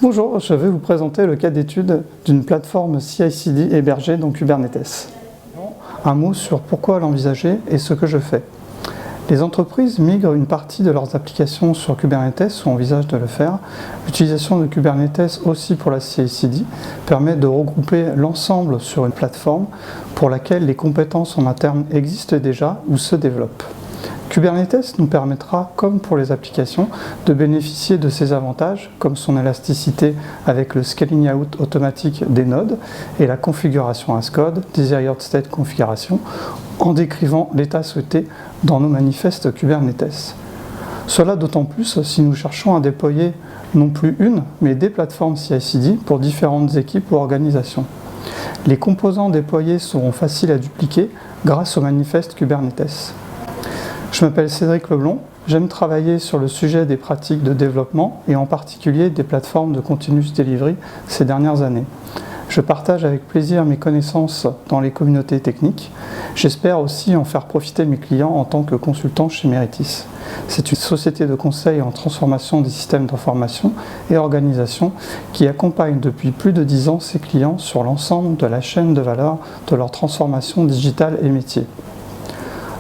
Bonjour, je vais vous présenter le cas d'étude d'une plateforme CI/CD hébergée dans Kubernetes. Un mot sur pourquoi l'envisager et ce que je fais. Les entreprises migrent une partie de leurs applications sur Kubernetes ou envisagent de le faire. L'utilisation de Kubernetes aussi pour la CI/CD permet de regrouper l'ensemble sur une plateforme pour laquelle les compétences en interne existent déjà ou se développent. Kubernetes nous permettra, comme pour les applications, de bénéficier de ses avantages, comme son élasticité avec le scaling out automatique des nodes et la configuration as code, desired state configuration, en décrivant l'état souhaité dans nos manifestes Kubernetes. Cela d'autant plus si nous cherchons à déployer non plus une, mais des plateformes CI/CD pour différentes équipes ou organisations. Les composants déployés seront faciles à dupliquer grâce au manifeste Kubernetes. Je m'appelle Cédric Leblond, j'aime travailler sur le sujet des pratiques de développement et en particulier des plateformes de continuous delivery ces dernières années. Je partage avec plaisir mes connaissances dans les communautés techniques. J'espère aussi en faire profiter mes clients en tant que consultant chez Meritis. C'est une société de conseil en transformation des systèmes d'information et organisation qui accompagne depuis plus de 10 ans ses clients sur l'ensemble de la chaîne de valeur de leur transformation digitale et métier.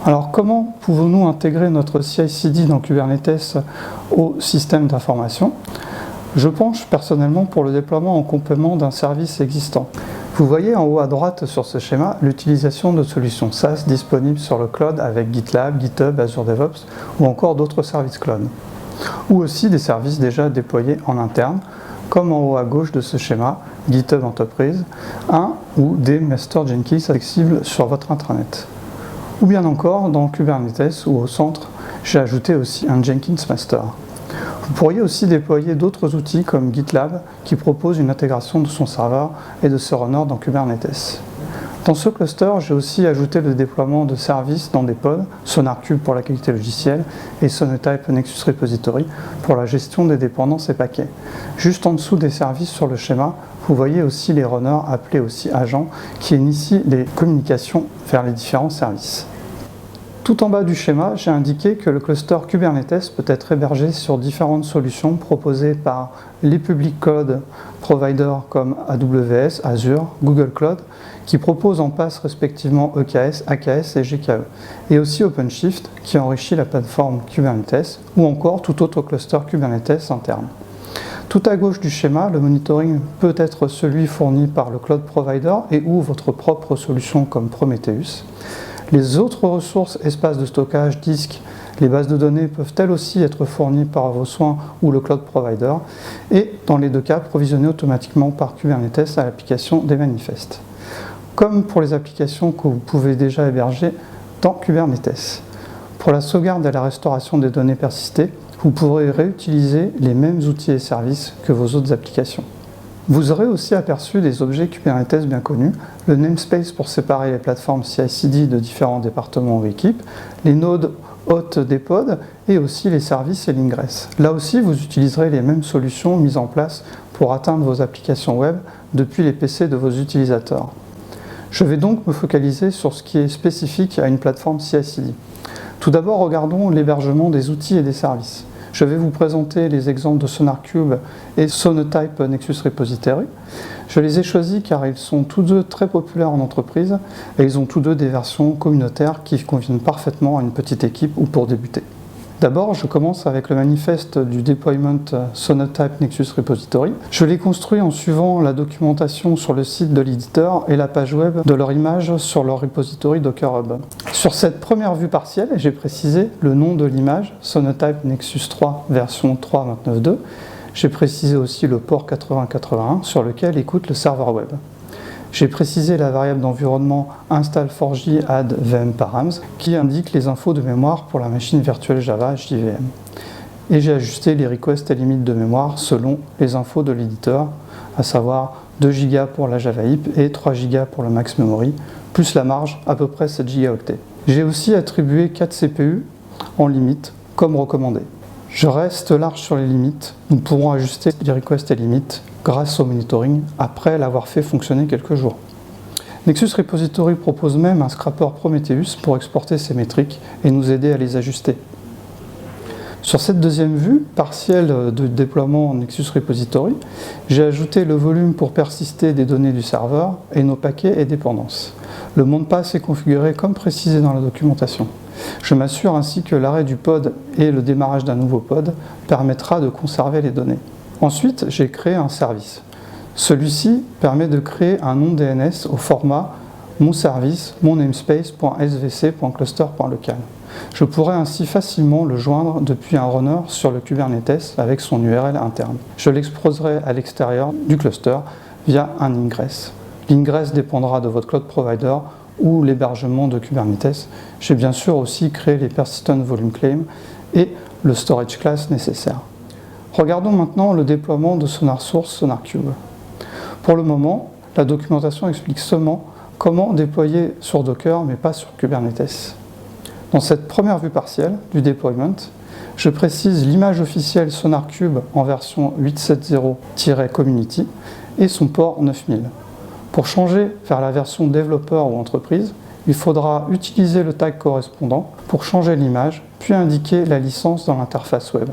Alors comment pouvons-nous intégrer notre CI/CD dans Kubernetes au système d'information ? Je penche personnellement pour le déploiement en complément d'un service existant. Vous voyez en haut à droite sur ce schéma l'utilisation de solutions SaaS disponibles sur le cloud avec GitLab, GitHub, Azure DevOps ou encore d'autres services cloud. Ou aussi des services déjà déployés en interne, comme en haut à gauche de ce schéma, GitHub Enterprise, ou des Master Jenkins accessibles sur votre intranet. Ou bien encore dans Kubernetes ou au centre, j'ai ajouté aussi un Jenkins Master. Vous pourriez aussi déployer d'autres outils comme GitLab qui propose une intégration de son serveur et de ses runners dans Kubernetes. Dans ce cluster, j'ai aussi ajouté le déploiement de services dans des pods, SonarQube pour la qualité logicielle et Sonatype Nexus Repository pour la gestion des dépendances et paquets. Juste en dessous des services sur le schéma, vous voyez aussi les runners appelés aussi agents qui initient les communications vers les différents services. Tout en bas du schéma, j'ai indiqué que le cluster Kubernetes peut être hébergé sur différentes solutions proposées par les public cloud providers comme AWS, Azure, Google Cloud, qui proposent en PaaS respectivement EKS, AKS et GKE, et aussi OpenShift qui enrichit la plateforme Kubernetes, ou encore tout autre cluster Kubernetes interne. Tout à gauche du schéma, le monitoring peut être celui fourni par le cloud provider et ou votre propre solution comme Prometheus. Les autres ressources, espaces de stockage, disques, les bases de données peuvent elles aussi être fournies par vos soins ou le cloud provider et, dans les deux cas, provisionnées automatiquement par Kubernetes à l'application des manifestes. Comme pour les applications que vous pouvez déjà héberger dans Kubernetes. Pour la sauvegarde et la restauration des données persistées, vous pourrez réutiliser les mêmes outils et services que vos autres applications. Vous aurez aussi aperçu des objets Kubernetes bien connus, le namespace pour séparer les plateformes CI/CD de différents départements ou équipes, les nodes hôtes des pods et aussi les services et l'ingress. Là aussi, vous utiliserez les mêmes solutions mises en place pour atteindre vos applications web depuis les PC de vos utilisateurs. Je vais donc me focaliser sur ce qui est spécifique à une plateforme CI/CD. Tout d'abord, regardons l'hébergement des outils et des services. Je vais vous présenter les exemples de SonarQube et Sonatype Nexus Repository. Je les ai choisis car ils sont tous deux très populaires en entreprise et ils ont tous deux des versions communautaires qui conviennent parfaitement à une petite équipe ou pour débuter. D'abord, je commence avec le manifeste du deployment Sonatype Nexus Repository. Je l'ai construit en suivant la documentation sur le site de l'éditeur et la page web de leur image sur leur repository Docker Hub. Sur cette première vue partielle, j'ai précisé le nom de l'image, Sonatype Nexus 3 version 3.29.2. J'ai précisé aussi le port 8081 sur lequel écoute le serveur web. J'ai précisé la variable d'environnement install4j add vm params qui indique les infos de mémoire pour la machine virtuelle Java JVM. Et j'ai ajusté les requests et limites de mémoire selon les infos de l'éditeur, à savoir 2 Go pour la Java HIP et 3 Go pour le max memory, plus la marge à peu près 7 Go. J'ai aussi attribué 4 CPU en limite, comme recommandé. Je reste large sur les limites, nous pourrons ajuster les requests et limites grâce au monitoring après l'avoir fait fonctionner quelques jours. Nexus Repository propose même un scrapper Prometheus pour exporter ces métriques et nous aider à les ajuster. Sur cette deuxième vue partielle de déploiement en Nexus Repository, j'ai ajouté le volume pour persister des données du serveur et nos paquets et dépendances. Le mot de passe est configuré comme précisé dans la documentation. Je m'assure ainsi que l'arrêt du pod et le démarrage d'un nouveau pod permettra de conserver les données. Ensuite, j'ai créé un service. Celui-ci permet de créer un nom DNS au format monservice, monnamespace.svc.cluster.local. Je pourrais ainsi facilement le joindre depuis un runner sur le Kubernetes avec son URL interne. Je l'exposerai à l'extérieur du cluster via un ingress. L'ingress dépendra de votre cloud provider ou l'hébergement de Kubernetes. J'ai bien sûr aussi créé les persistent volume claim et le storage class nécessaire. Regardons maintenant le déploiement de SonarSource SonarCube. Pour le moment, la documentation explique seulement comment déployer sur Docker mais pas sur Kubernetes. Dans cette première vue partielle du deployment, je précise l'image officielle SonarCube en version 8.7.0-community et son port 9000. Pour changer vers la version développeur ou entreprise, il faudra utiliser le tag correspondant pour changer l'image, puis indiquer la licence dans l'interface web.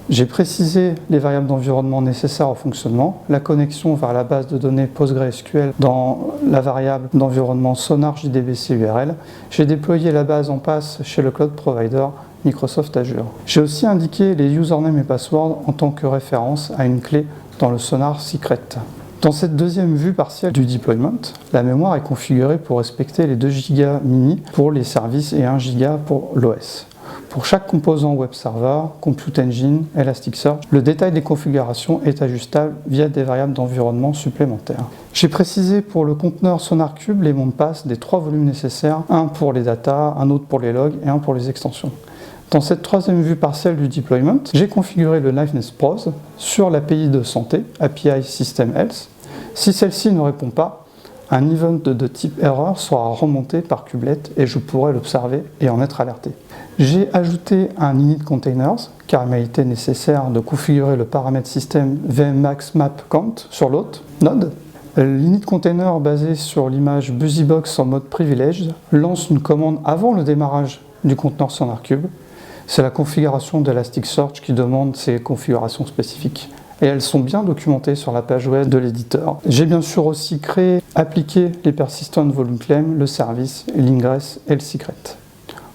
J'ai précisé les variables d'environnement nécessaires au fonctionnement, la connexion vers la base de données PostgreSQL dans la variable d'environnement Sonar JDBC URL. J'ai déployé la base en passe chez le cloud provider Microsoft Azure. J'ai aussi indiqué les usernames et passwords en tant que référence à une clé dans le Sonar Secret. Dans cette deuxième vue partielle du deployment, la mémoire est configurée pour respecter les 2 Go mini pour les services et 1 Go pour l'OS. Pour chaque composant web server, Compute Engine, Elasticsearch, le détail des configurations est ajustable via des variables d'environnement supplémentaires. J'ai précisé pour le conteneur SonarCube les mots de passe des 3 volumes nécessaires, un pour les data, un autre pour les logs et un pour les extensions. Dans cette troisième vue partielle du deployment, j'ai configuré le Liveness Pros sur l'API de santé, API System Health. Si celle-ci ne répond pas, un event de type erreur sera remonté par Kubelet et je pourrai l'observer et en être alerté. J'ai ajouté un init containers car il m'a été nécessaire de configurer le paramètre système vmmax.map.count sur l'autre node. L'init container basé sur l'image BusyBox en mode privileged lance une commande avant le démarrage du conteneur SonarCube. C'est la configuration d'Elasticsearch qui demande ces configurations spécifiques. Et elles sont bien documentées sur la page web de l'éditeur. J'ai bien sûr aussi créé, appliqué les persistent volume claim, le service, l'ingress et le secret.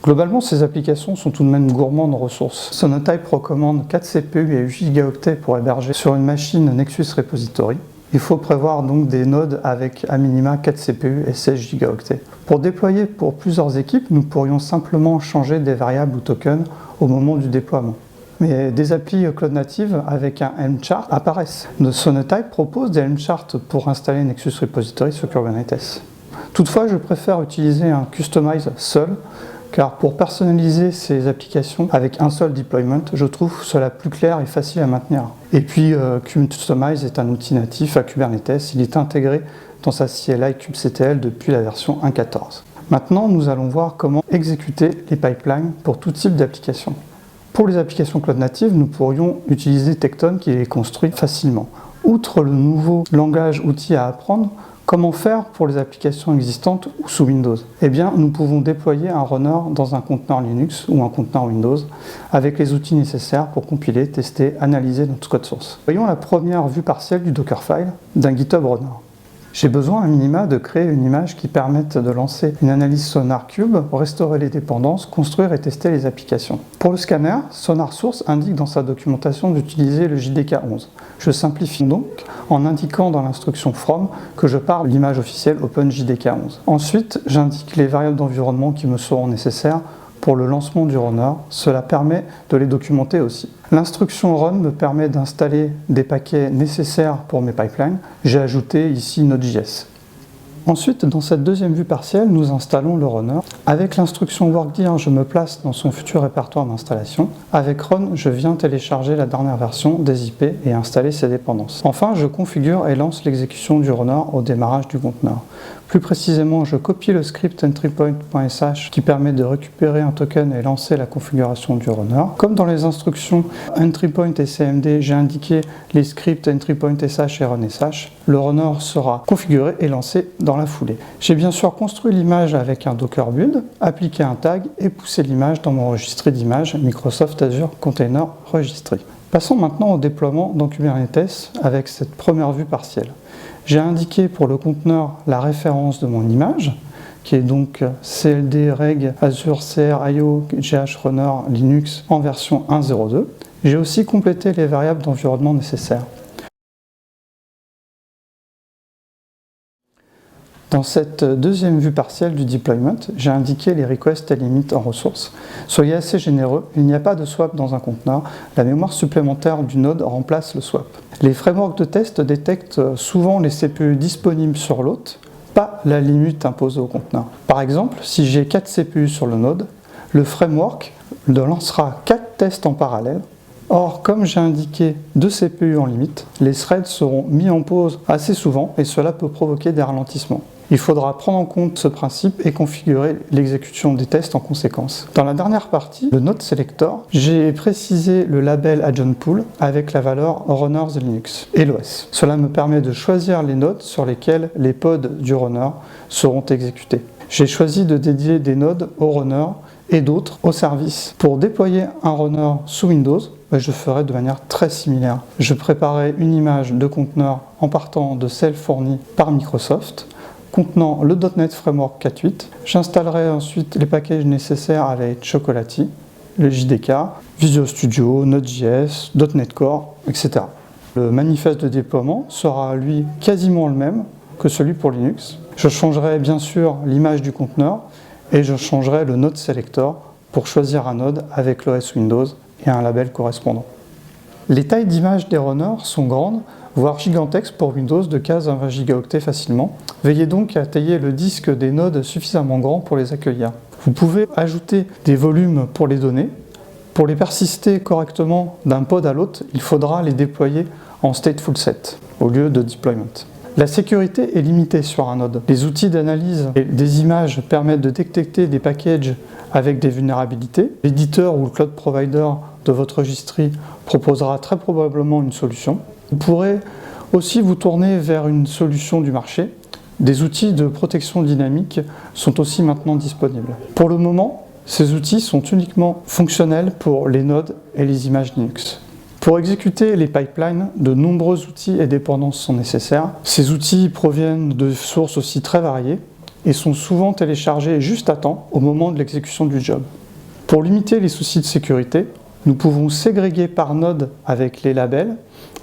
Globalement, ces applications sont tout de même gourmandes en ressources. Sonatype recommande 4 CPU et 8 Go pour héberger sur une machine Nexus Repository. Il faut prévoir donc des nodes avec à minima 4 CPU et 16 Go. Pour déployer pour plusieurs équipes, nous pourrions simplement changer des variables ou tokens au moment du déploiement. Mais des applis cloud native avec un Helm chart apparaissent. Sonatype propose des Helm charts pour installer Nexus Repository sur Kubernetes. Toutefois, je préfère utiliser un Kustomize seul, car pour personnaliser ces applications avec un seul deployment, je trouve cela plus clair et facile à maintenir. Et puis, Kustomize est un outil natif à Kubernetes, il est intégré dans sa CLI kubectl depuis la version 1.14. Maintenant, nous allons voir comment exécuter les pipelines pour tout type d'application. Pour les applications cloud native, nous pourrions utiliser Tekton qui les construit facilement. Outre le nouveau langage outil à apprendre, comment faire pour les applications existantes ou sous Windows? Eh bien, nous pouvons déployer un runner dans un conteneur Linux ou un conteneur Windows avec les outils nécessaires pour compiler, tester, analyser notre code source. Voyons la première vue partielle du Dockerfile d'un GitHub runner. J'ai besoin à minima de créer une image qui permette de lancer une analyse SonarCube, restaurer les dépendances, construire et tester les applications. Pour le scanner, SonarSource indique dans sa documentation d'utiliser le JDK11. Je simplifie donc en indiquant dans l'instruction from que je pars de l'image officielle OpenJDK11. Ensuite, j'indique les variables d'environnement qui me seront nécessaires pour le lancement du runner. Cela permet de les documenter aussi. L'instruction run me permet d'installer des paquets nécessaires pour mes pipelines. J'ai ajouté ici Node.js. Ensuite, dans cette deuxième vue partielle, nous installons le runner. Avec l'instruction workdir, je me place dans son futur répertoire d'installation. Avec run, je viens télécharger la dernière version des IP et installer ses dépendances. Enfin, je configure et lance l'exécution du runner au démarrage du conteneur. Plus précisément, je copie le script entrypoint.sh qui permet de récupérer un token et lancer la configuration du runner. Comme dans les instructions entrypoint et cmd, j'ai indiqué les scripts entrypoint.sh et run.sh. Le runner sera configuré et lancé dans dans la foulée. J'ai bien sûr construit l'image avec un Docker build, appliqué un tag et poussé l'image dans mon registry d'images Microsoft Azure Container Registry. Passons maintenant au déploiement dans Kubernetes avec cette première vue partielle. J'ai indiqué pour le conteneur la référence de mon image, qui est donc CLD Reg Azure CR IO GH Runner Linux en version 1.0.2. J'ai aussi complété les variables d'environnement nécessaires. Dans cette deuxième vue partielle du deployment, j'ai indiqué les requests et limites en ressources. Soyez assez généreux, il n'y a pas de swap dans un conteneur, la mémoire supplémentaire du node remplace le swap. Les frameworks de test détectent souvent les CPU disponibles sur l'hôte, pas la limite imposée au conteneur. Par exemple, si j'ai 4 CPU sur le node, le framework lancera 4 tests en parallèle. Or, comme j'ai indiqué 2 CPU en limite, les threads seront mis en pause assez souvent et cela peut provoquer des ralentissements. Il faudra prendre en compte ce principe et configurer l'exécution des tests en conséquence. Dans la dernière partie, le node selector, j'ai précisé le label agent pool avec la valeur runners Linux et l'OS. Cela me permet de choisir les nodes sur lesquels les pods du runner seront exécutés. J'ai choisi de dédier des nodes au runner et d'autres au service. Pour déployer un runner sous Windows, je ferai de manière très similaire. Je préparais une image de conteneur en partant de celle fournie par Microsoft, contenant le .NET Framework 4.8. J'installerai ensuite les packages nécessaires avec Chocolatey, le JDK, Visual Studio, Node.js, .NET Core, etc. Le manifeste de déploiement sera lui quasiment le même que celui pour Linux. Je changerai bien sûr l'image du conteneur et je changerai le node selector pour choisir un node avec l'OS Windows et un label correspondant. Les tailles d'image des runners sont grandes, voire gigantesques pour Windows de 15 à 20 gigaoctets facilement. Veillez donc à tailler le disque des nodes suffisamment grand pour les accueillir. Vous pouvez ajouter des volumes pour les données. Pour les persister correctement d'un pod à l'autre, il faudra les déployer en stateful set au lieu de deployment. La sécurité est limitée sur un node. Les outils d'analyse des images permettent de détecter des packages avec des vulnérabilités. L'éditeur ou le cloud provider de votre registry proposera très probablement une solution. Vous pourrez aussi vous tourner vers une solution du marché. Des outils de protection dynamique sont aussi maintenant disponibles. Pour le moment, ces outils sont uniquement fonctionnels pour les nodes et les images Linux. Pour exécuter les pipelines, de nombreux outils et dépendances sont nécessaires. Ces outils proviennent de sources aussi très variées et sont souvent téléchargés juste à temps au moment de l'exécution du job. Pour limiter les soucis de sécurité, nous pouvons ségréguer par node avec les labels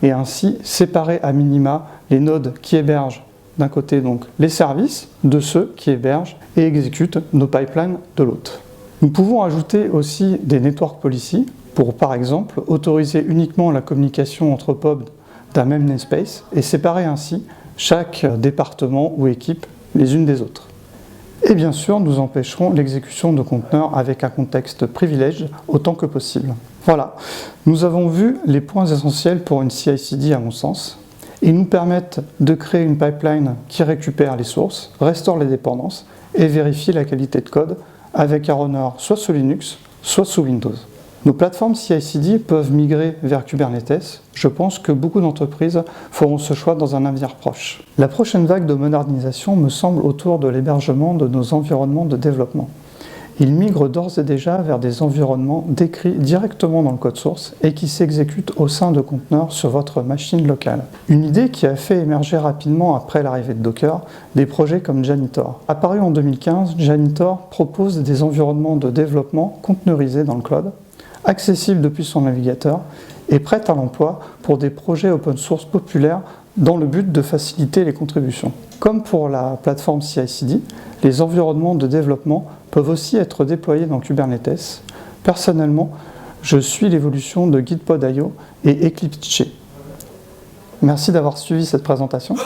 et ainsi séparer à minima les nodes qui hébergent d'un côté donc les services de ceux qui hébergent et exécutent nos pipelines de l'autre. Nous pouvons ajouter aussi des network policies pour par exemple autoriser uniquement la communication entre pods d'un même namespace et séparer ainsi chaque département ou équipe les unes des autres. Et bien sûr, nous empêcherons l'exécution de conteneurs avec un contexte privilège autant que possible. Voilà, nous avons vu les points essentiels pour une CI/CD à mon sens. Ils nous permettent de créer une pipeline qui récupère les sources, restaure les dépendances et vérifie la qualité de code avec un runner soit sous Linux, soit sous Windows. Nos plateformes CI/CD peuvent migrer vers Kubernetes. Je pense que beaucoup d'entreprises feront ce choix dans un avenir proche. La prochaine vague de modernisation me semble autour de l'hébergement de nos environnements de développement. Ils migrent d'ores et déjà vers des environnements décrits directement dans le code source et qui s'exécutent au sein de conteneurs sur votre machine locale. Une idée qui a fait émerger rapidement après l'arrivée de Docker des projets comme Janitor. Apparu en 2015, Janitor propose des environnements de développement conteneurisés dans le cloud, accessibles depuis son navigateur et prêts à l'emploi pour des projets open source populaires dans le but de faciliter les contributions. Comme pour la plateforme CI/CD, les environnements de développement peuvent aussi être déployés dans Kubernetes. Personnellement, je suis l'évolution de Gitpod.io et Eclipse. Merci d'avoir suivi cette présentation.